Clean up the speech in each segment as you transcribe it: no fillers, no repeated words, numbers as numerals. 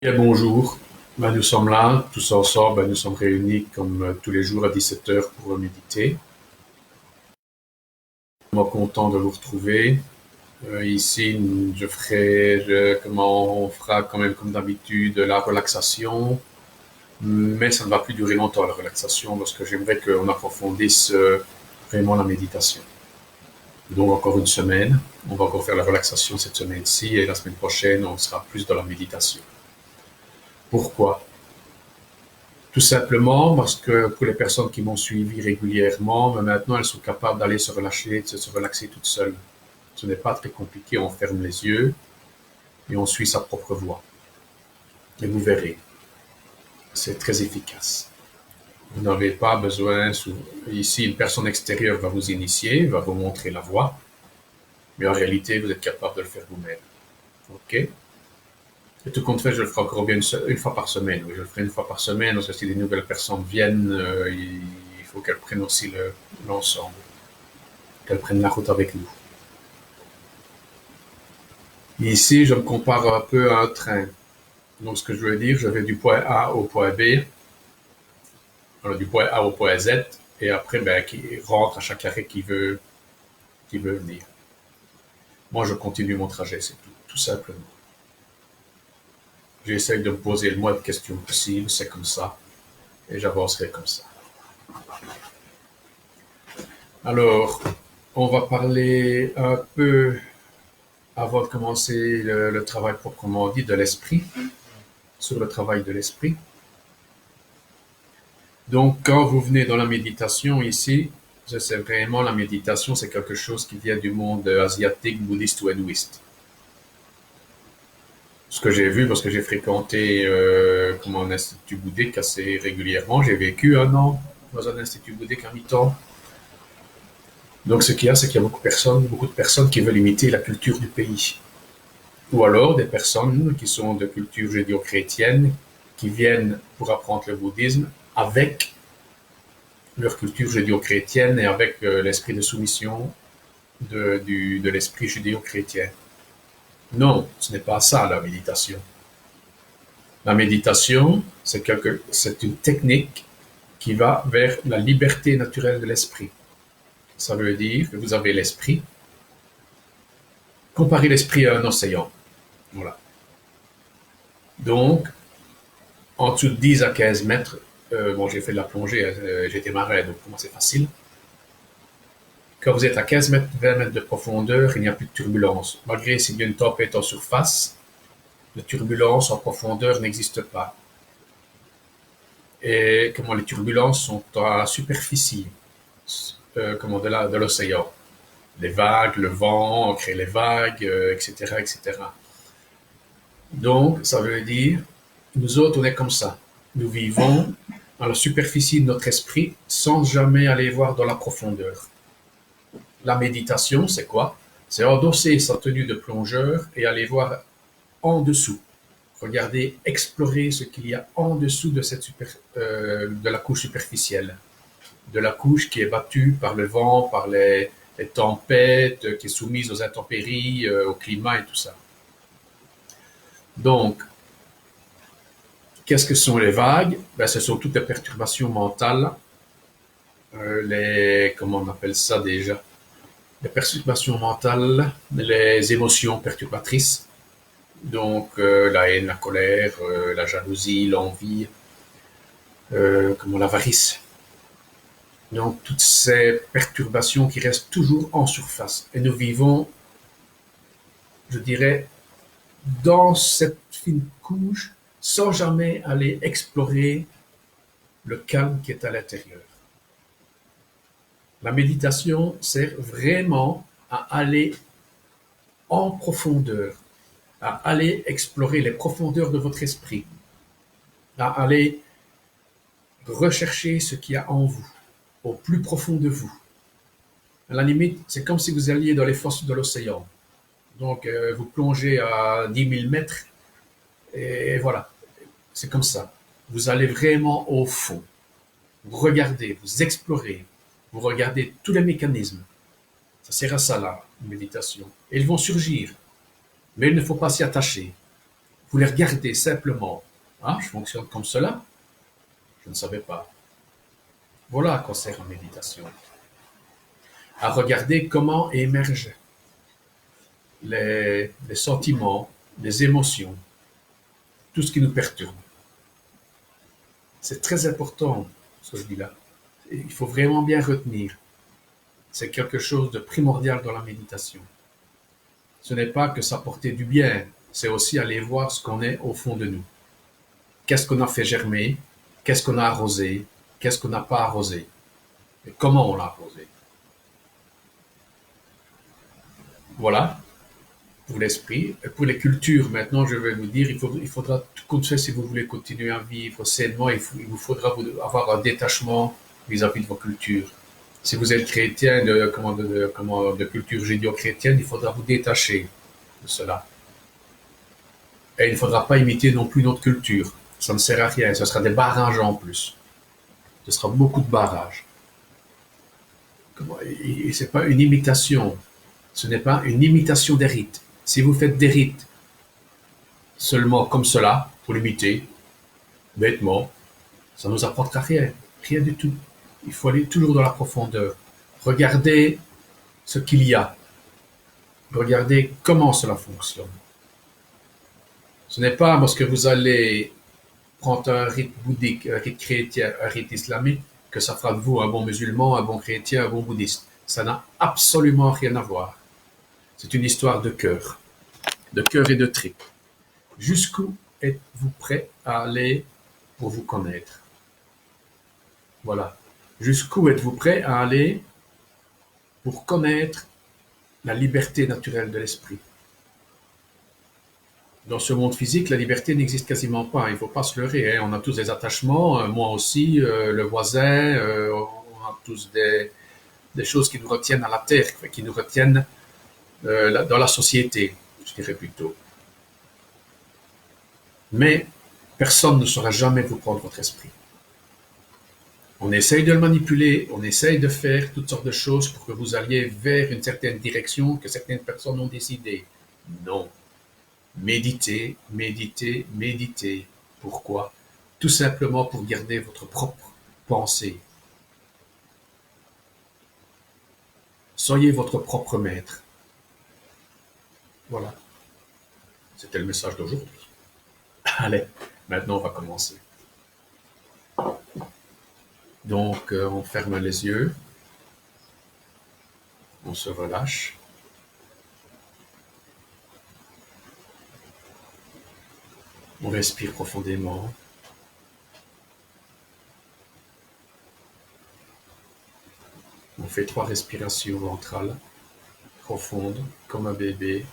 Bien, bonjour. Nous sommes là, tous ensemble. Nous sommes réunis comme tous les jours à 17 heures pour méditer. Je suis content de vous retrouver. Ici, on fera quand même comme d'habitude la relaxation, mais ça ne va plus durer longtemps la relaxation parce que j'aimerais qu'on approfondisse vraiment la méditation. Donc encore une semaine, on va encore faire la relaxation cette semaine-ci et la semaine prochaine, on sera plus dans la méditation. Pourquoi? Tout simplement parce que pour les personnes qui m'ont suivi régulièrement, maintenant elles sont capables d'aller se relâcher, de se relaxer toutes seules. Ce n'est pas très compliqué, on ferme les yeux et on suit sa propre voie. Et vous verrez, c'est très efficace. Vous n'avez pas besoin, ici une personne extérieure va vous initier, va vous montrer la voie, mais en réalité vous êtes capable de le faire vous-même. Ok? Et tout compte fait, je le ferai encore bien une fois par semaine. Oui, je le ferai une fois par semaine, parce que si des nouvelles personnes viennent, il faut qu'elles prennent aussi l'ensemble, qu'elles prennent la route avec nous. Et ici, je me compare un peu à un train. Donc, ce que je veux dire, je vais du point A au point B, alors du point A au point Z, et après, qui rentre à chaque arrêt qui veut venir. Moi, je continue mon trajet, c'est tout simplement. J'essaye de me poser le moins de questions possible, c'est comme ça, et j'avancerai comme ça. Alors, on va parler un peu, avant de commencer le travail proprement dit, de l'esprit, sur le travail de l'esprit. Donc, quand vous venez dans la méditation ici, c'est vraiment la méditation, c'est quelque chose qui vient du monde asiatique, bouddhiste ou hindouiste. Ce que j'ai vu, parce que j'ai fréquenté un institut bouddhique assez régulièrement, j'ai vécu 1 an dans un institut bouddhique à mi-temps. Donc, ce qu'il y a, c'est qu'il y a beaucoup de personnes qui veulent imiter la culture du pays. Ou alors des personnes qui sont de culture judéo-chrétienne, qui viennent pour apprendre le bouddhisme avec leur culture judéo-chrétienne et avec l'esprit de soumission de l'esprit judéo-chrétien. Non, ce n'est pas ça la méditation. La méditation, c'est une technique qui va vers la liberté naturelle de l'esprit. Ça veut dire que vous avez l'esprit. Comparez l'esprit à un océan. Voilà. Donc, en dessous de 10 à 15 mètres, j'ai fait de la plongée, j'étais marin, donc pour moi c'est facile. Quand vous êtes à 15 mètres, 20 mètres de profondeur, il n'y a plus de turbulence. Malgré s'il y a une tempête en surface, la turbulence en profondeur n'existe pas. Et les turbulences sont à la superficie de l'océan. Les vagues, le vent, on crée les vagues, etc., etc. Donc, ça veut dire, nous autres, on est comme ça. Nous vivons à la superficie de notre esprit sans jamais aller voir dans la profondeur. La méditation, c'est quoi? C'est endosser sa tenue de plongeur et aller voir en dessous. Regarder, explorer ce qu'il y a en dessous de la couche superficielle, de la couche qui est battue par le vent, par les tempêtes, qui est soumise aux intempéries, au climat et tout ça. Donc, qu'est-ce que sont les vagues? Ce sont toutes les perturbations mentales, comment on appelle ça déjà? Les perturbations mentales, les émotions perturbatrices, donc la haine, la colère, la jalousie, l'envie, l'avarice. Donc toutes ces perturbations qui restent toujours en surface. Et nous vivons, je dirais, dans cette fine couche sans jamais aller explorer le calme qui est à l'intérieur. La méditation sert vraiment à aller en profondeur, à aller explorer les profondeurs de votre esprit, à aller rechercher ce qu'il y a en vous, au plus profond de vous. À la limite, c'est comme si vous alliez dans les fosses de l'océan. Donc, vous plongez à 10 000 mètres, et voilà, c'est comme ça. Vous allez vraiment au fond. Vous regardez, vous explorez, vous regardez tous les mécanismes. Ça sert à ça, la méditation. Et ils vont surgir. Mais il ne faut pas s'y attacher. Vous les regardez simplement. Ah, je fonctionne comme cela? Je ne savais pas. Voilà à quoi sert la méditation. À regarder comment émergent les sentiments, les émotions, tout ce qui nous perturbe. C'est très important, ce que je dis là. Il faut vraiment bien retenir. C'est quelque chose de primordial dans la méditation. Ce n'est pas que s'apporter du bien, c'est aussi aller voir ce qu'on est au fond de nous. Qu'est-ce qu'on a fait germer? Qu'est-ce qu'on a arrosé? Qu'est-ce qu'on n'a pas arrosé? Et comment on l'a arrosé? Voilà, pour l'esprit. Et pour les cultures, maintenant, je vais vous dire, il faudra, comme ça, si vous voulez continuer à vivre sainement, il vous faudra avoir un détachement vis-à-vis de vos cultures. Si vous êtes chrétien de culture judéo-chrétienne, il faudra vous détacher de cela. Et il ne faudra pas imiter non plus notre culture. Ça ne sert à rien. Ce sera des barrages en plus. Ce sera beaucoup de barrages. Et ce n'est pas une imitation. Ce n'est pas une imitation des rites. Si vous faites des rites seulement comme cela, pour l'imiter, bêtement, ça ne nous apportera rien. Rien du tout. Il faut aller toujours dans la profondeur. Regardez ce qu'il y a. Regardez comment cela fonctionne. Ce n'est pas parce que vous allez prendre un rite bouddhique, un rite chrétien, un rite islamique, que ça fera de vous un bon musulman, un bon chrétien, un bon bouddhiste. Ça n'a absolument rien à voir. C'est une histoire de cœur et de tripes. Jusqu'où êtes-vous prêt à aller pour vous connaître? Voilà. Jusqu'où êtes-vous prêt à aller pour connaître la liberté naturelle de l'esprit? Dans ce monde physique, la liberté n'existe quasiment pas. Il ne faut pas se leurrer. On a tous des attachements, moi aussi, le voisin, on a tous des choses qui nous retiennent à la terre, qui nous retiennent dans la société, je dirais plutôt. Mais personne ne saura jamais vous prendre votre esprit. On essaye de le manipuler, on essaye de faire toutes sortes de choses pour que vous alliez vers une certaine direction que certaines personnes ont décidé. Non. Méditez, méditez, méditez. Pourquoi? Tout simplement pour garder votre propre pensée. Soyez votre propre maître. Voilà. C'était le message d'aujourd'hui. Allez, maintenant on va commencer. Donc, on ferme les yeux. On se relâche. On respire profondément. On fait 3 respirations ventrales, profondes, comme un bébé.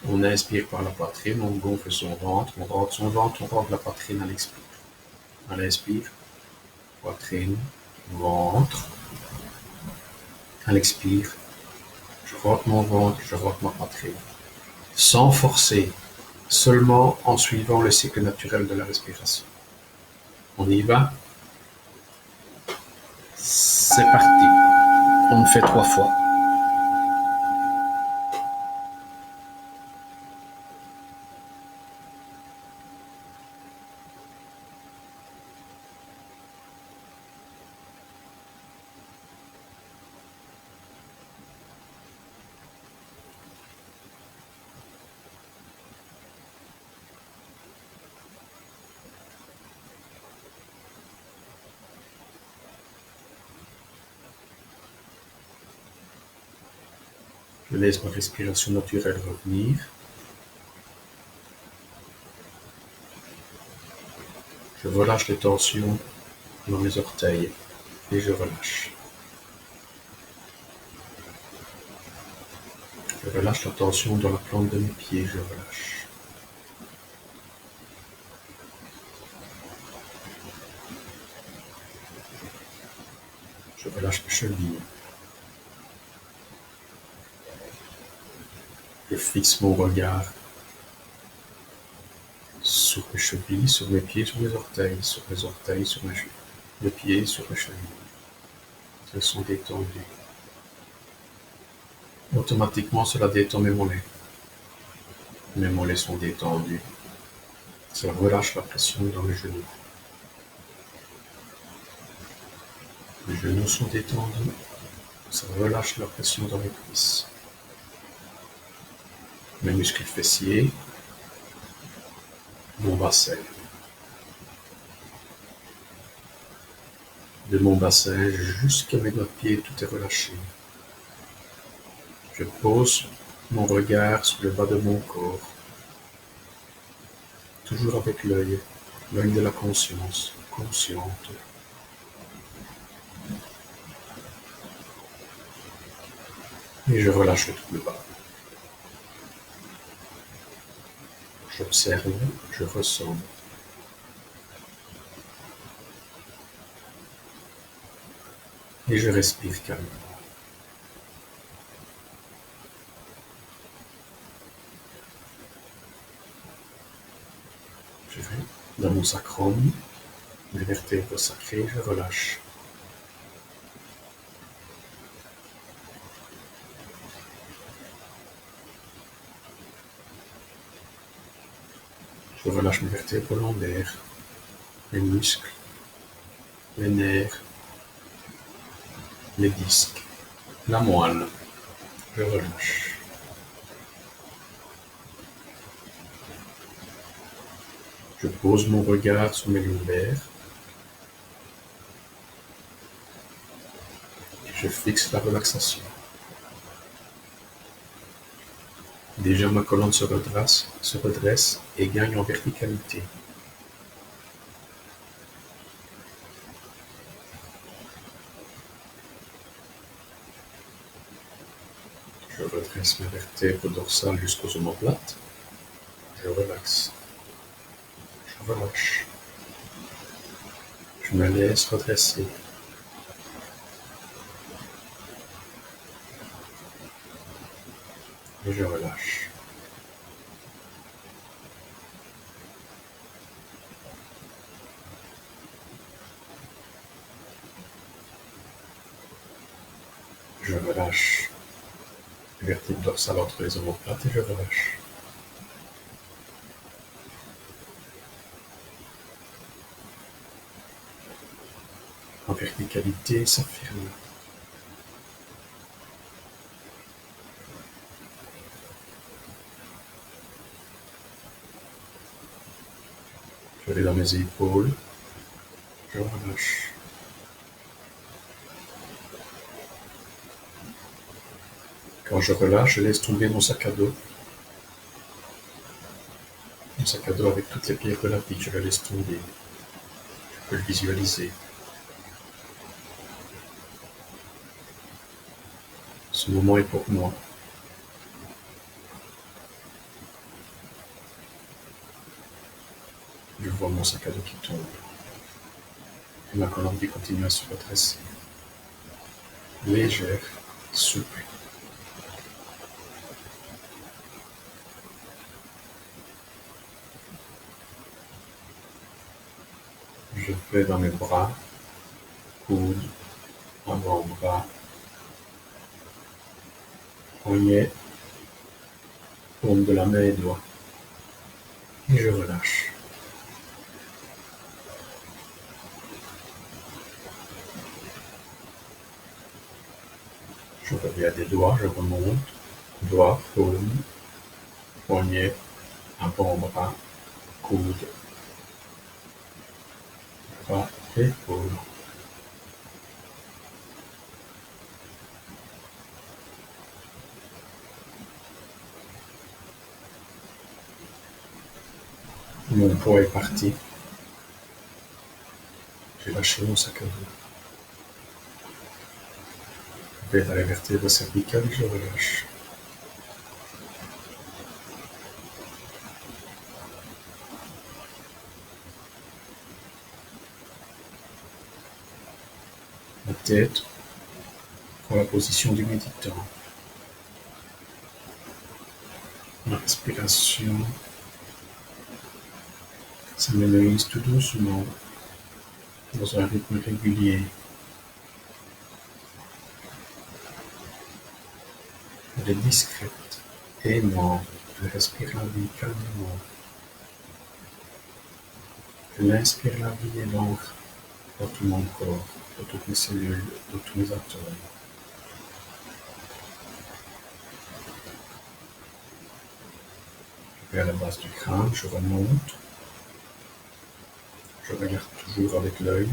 On inspire par la poitrine, on gonfle son ventre, on rentre son ventre, on rentre la poitrine à l'expire. À l'inspire, poitrine, ventre. À l'expire, je rentre mon ventre, je rentre ma poitrine. Sans forcer, seulement en suivant le cycle naturel de la respiration. On y va? C'est parti. On le fait 3 fois. Je laisse ma respiration naturelle revenir. Je relâche les tensions dans mes orteils et je relâche. Je relâche la tension dans la plante de mes pieds, je relâche. Je relâche mes chevilles. Je fixe mon regard sur mes chevilles, sur mes pieds, sur mes orteils, sur mes orteils, sur mes chevilles. Les pieds sur mes chevilles. Elles sont détendues. Automatiquement, cela détend mes mollets. Mes mollets sont détendus. Ça relâche la pression dans les genoux. Les genoux sont détendus. Ça relâche la pression dans les cuisses. Mes muscles fessiers, mon bassin. De mon bassin jusqu'à mes doigts de pied, tout est relâché. Je pose mon regard sur le bas de mon corps, toujours avec l'œil de la conscience, consciente. Et je relâche tout le bas. J'observe, je ressens. Et je respire calmement. Je vais dans mon sacrum, les vertèbres sacrées, je relâche. Je relâche mes vertèbres lombaires, les muscles, les nerfs, les disques, la moelle. Je relâche. Je pose mon regard sur mes lombaires et je fixe la relaxation. Déjà ma colonne se redresse et gagne en verticalité. Je redresse mes vertèbres dorsales jusqu'aux omoplates. Je relaxe. Je relâche. Je me laisse redresser. Et je relâche. Je relâche les vertèbres dorsales entre les omoplates et je relâche. En verticalité, s'affirme. Je vais dans mes épaules. Je relâche. Quand je relâche, je laisse tomber mon sac à dos. Mon sac à dos avec toutes les pierres de la vie, je le laisse tomber. Je peux le visualiser. Ce moment est pour moi. Je vois mon sac à dos qui tombe. Et ma colonne qui continue à se redresser. Légère, souple. Je vais dans mes bras, coudes, avant-bras, poignets, paume de la main et doigts. Et je relâche. Je reviens des doigts, je remonte. Doigts, paume, poignet, avant-bras, coude, bras, épaules. Mon poids est parti. J'ai lâché mon sac à dos. Je vais dans les vertèbres cervicales et je relâche. La tête prend la position du méditant. La respiration s'amenuise tout doucement dans un rythme régulier. Elle est discrète, aimante, elle respire la vie calmement. Elle inspire la vie et l'ancre dans tout mon corps, dans toutes mes cellules, dans tous mes atomes. Je vais à la base du crâne, je remonte. Je regarde toujours avec l'œil.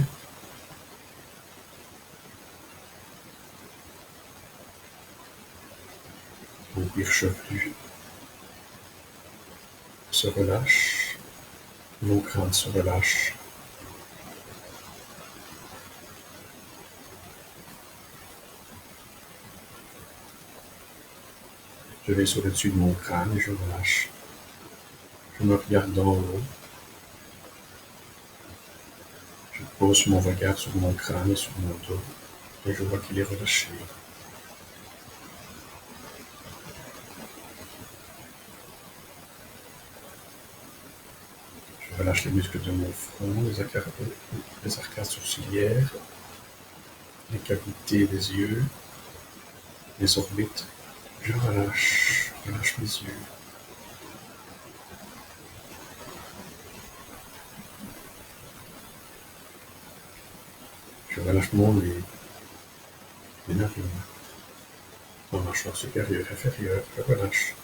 Mon cuir chevelu se relâche. Mon crâne se relâche. Je vais sur le dessus de mon crâne et je relâche. Je me regarde d'en haut. Je pose mon regard sur mon crâne et sur mon dos et je vois qu'il est relâché. Je relâche les muscles de mon front, les arcades sourcilières, les cavités des yeux, les orbites. Je relâche mes yeux. Je relâche mon nez, mes narines, ma mâchoire supérieure, inférieure, je relâche.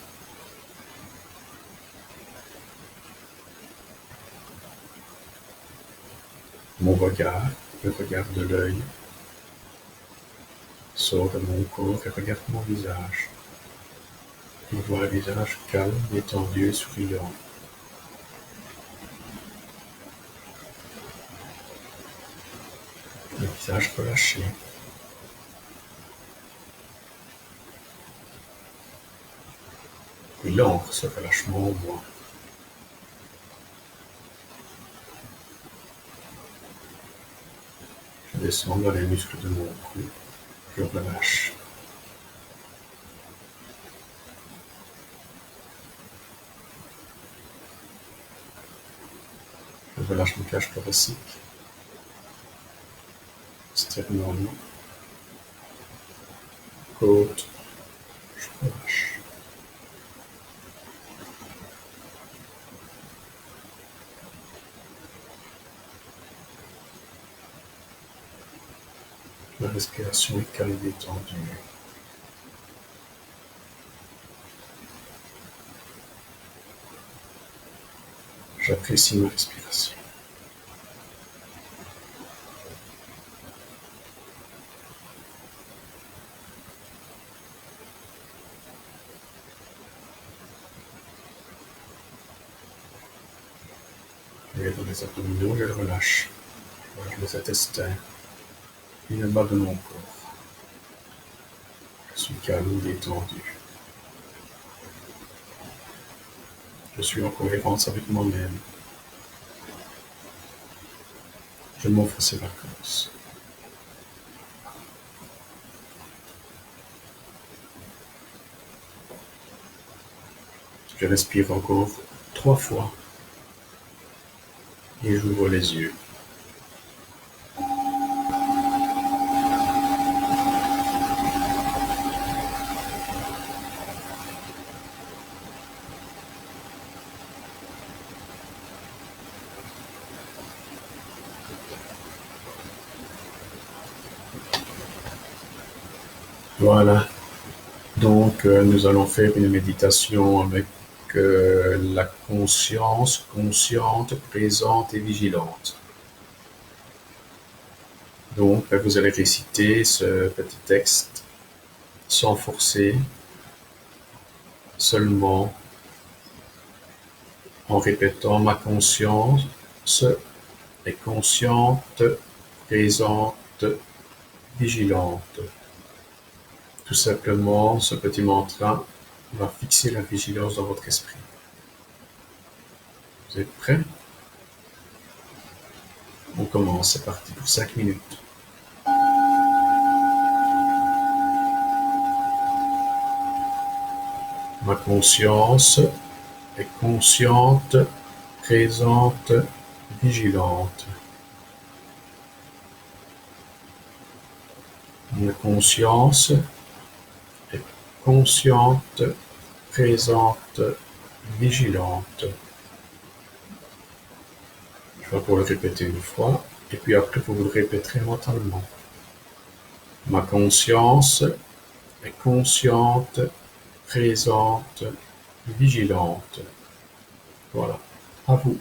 Mon regard, le regard de l'œil, sort de mon corps et regarde mon visage. Je vois le visage calme, détendu et souriant. Le visage relâché. Il ancre ce relâchement en moi. Je descends dans les muscles de mon cou. Je relâche. Je relâche mon cage thoracique, sternum, côte. Je relâche. Ma respiration est calme et détendue. J'apprécie ma respiration. Je vais dans les abdominaux, je le relâche. Je relâche mes intestins et le bas de mon corps. Je suis calme et détendu. Je suis en cohérence avec moi-même. Je m'offre ces vacances. Je respire encore 3 fois et j'ouvre les yeux. Voilà. Donc, nous allons faire une méditation avec la conscience consciente, présente et vigilante. Donc, vous allez réciter ce petit texte sans forcer, seulement en répétant ma conscience est consciente, présente, vigilante. Tout simplement, ce petit mantra va fixer la vigilance dans votre esprit. Vous êtes prêts? On commence, c'est parti pour 5 minutes. Ma conscience est consciente, présente, vigilante. Ma conscience est consciente, présente, vigilante. Donc, pour le répéter une fois, et puis après, vous le répéterez mentalement. Ma conscience est consciente, présente, vigilante. Voilà. À vous.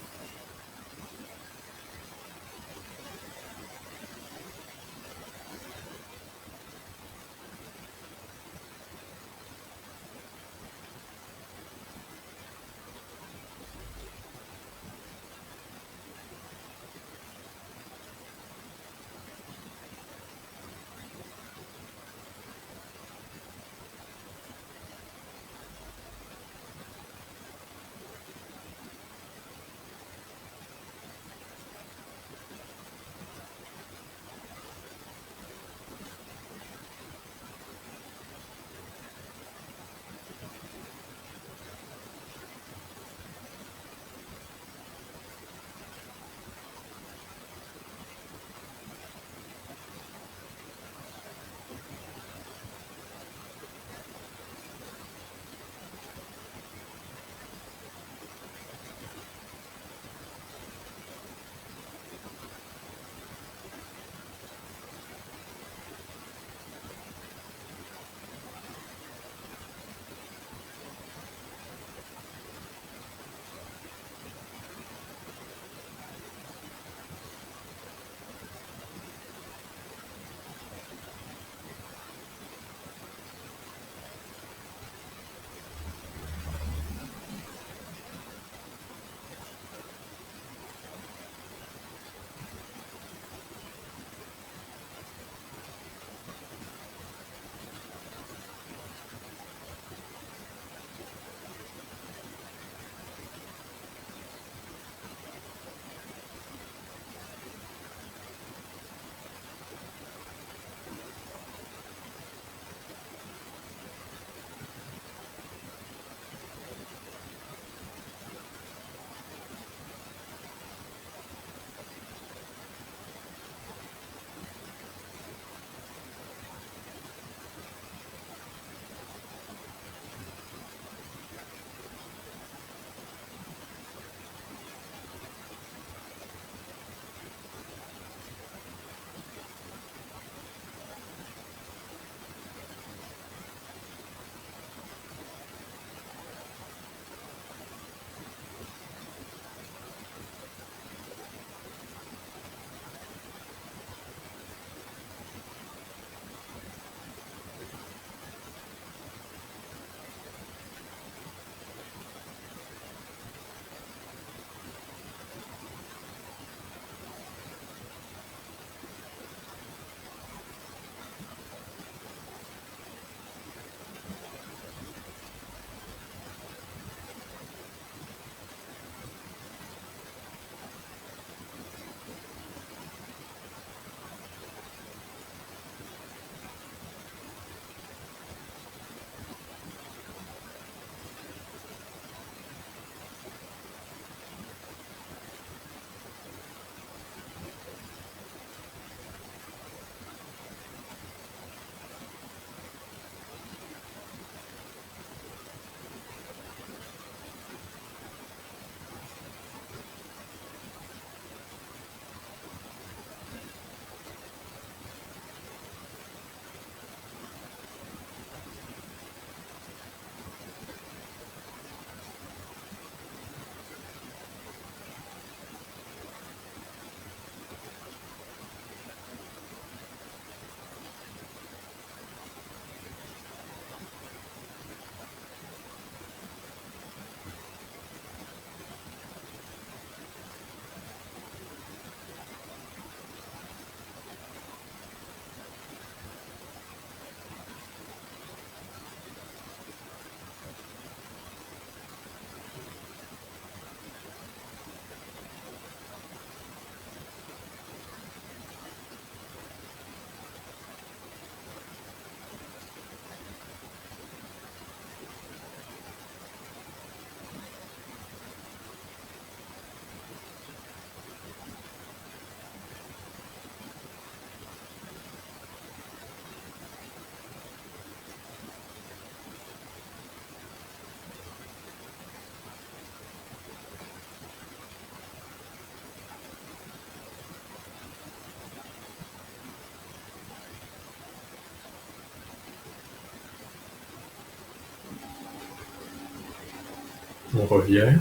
On revient.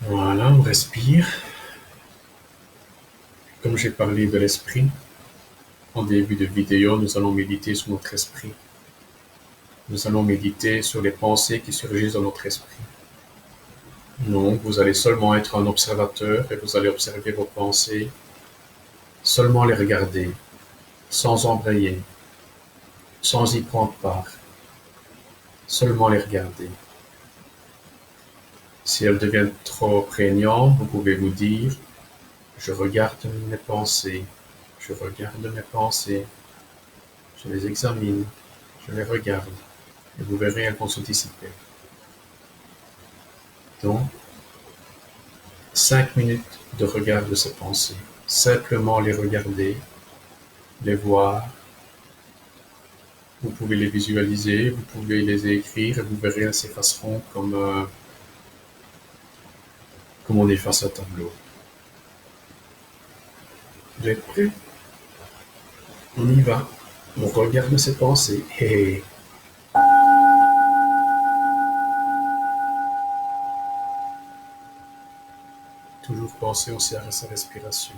Voilà, on respire. Comme j'ai parlé de l'esprit, en début de vidéo, nous allons méditer sur notre esprit. Nous allons méditer sur les pensées qui surgissent dans notre esprit. Donc, vous allez seulement être un observateur et vous allez observer vos pensées, seulement les regarder, sans embrayer, sans y prendre part, seulement les regarder. Si elles deviennent trop prégnantes, vous pouvez vous dire, je regarde mes pensées, je regarde mes pensées, je les examine, je les regarde, et vous verrez, elles vont se dissiper. Donc, 5 minutes de regard de ces pensées. Simplement les regarder, les voir. Vous pouvez les visualiser, vous pouvez les écrire, et vous verrez, elles s'effaceront comme on efface un tableau. Vous êtes prêts? On y va. On regarde ces pensées. Et toujours penser aussi à sa respiration.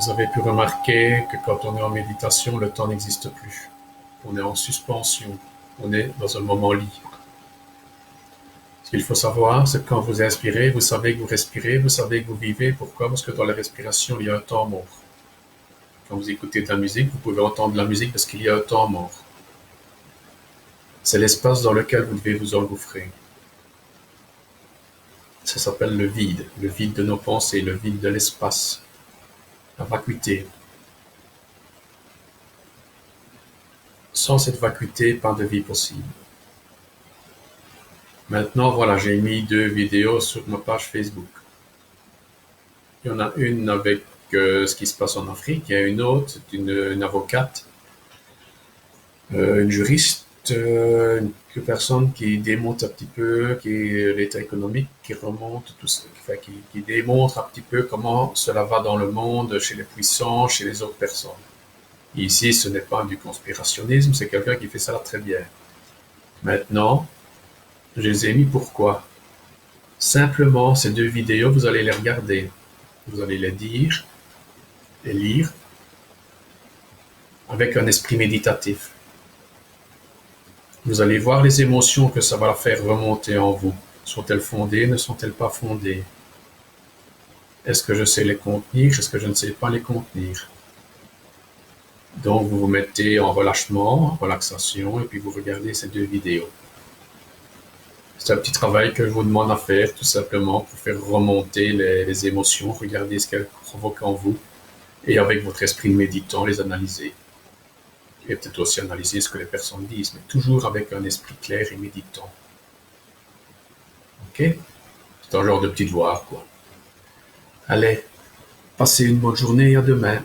Vous avez pu remarquer que quand on est en méditation, le temps n'existe plus. On est en suspension. On est dans un moment libre. Ce qu'il faut savoir, c'est que quand vous inspirez, vous savez que vous respirez, vous savez que vous vivez. Pourquoi? Parce que dans la respiration, il y a un temps mort. Quand vous écoutez de la musique, vous pouvez entendre la musique parce qu'il y a un temps mort. C'est l'espace dans lequel vous devez vous engouffrer. Ça s'appelle le vide de nos pensées, le vide de l'espace, la vacuité. Sans cette vacuité, pas de vie possible. Maintenant, voilà, j'ai mis 2 vidéos sur ma page Facebook. Il y en a une avec ce qui se passe en Afrique, il y a une autre, c'est une avocate, une juriste, une personne qui démontre un petit peu l'état économique, qui remonte tout ça, enfin, qui démontre un petit peu comment cela va dans le monde, chez les puissants, chez les autres personnes. Ici, ce n'est pas du conspirationnisme, c'est quelqu'un qui fait ça très bien. Maintenant, je les ai mis pourquoi? Simplement, ces 2 vidéos, vous allez les regarder. Vous allez les dire, les lire, avec un esprit méditatif. Vous allez voir les émotions que ça va faire remonter en vous. Sont-elles fondées? Ne sont-elles pas fondées? Est-ce que je sais les contenir? Est-ce que je ne sais pas les contenir? Donc, vous vous mettez en relâchement, en relaxation, et puis vous regardez ces 2 vidéos. C'est un petit travail que je vous demande à faire, tout simplement, pour faire remonter les émotions, regarder ce qu'elles provoquent en vous, et avec votre esprit méditant, les analyser. Et peut-être aussi analyser ce que les personnes disent, mais toujours avec un esprit clair et méditant. Ok? C'est un genre de petit devoir, quoi. Allez, passez une bonne journée et à demain.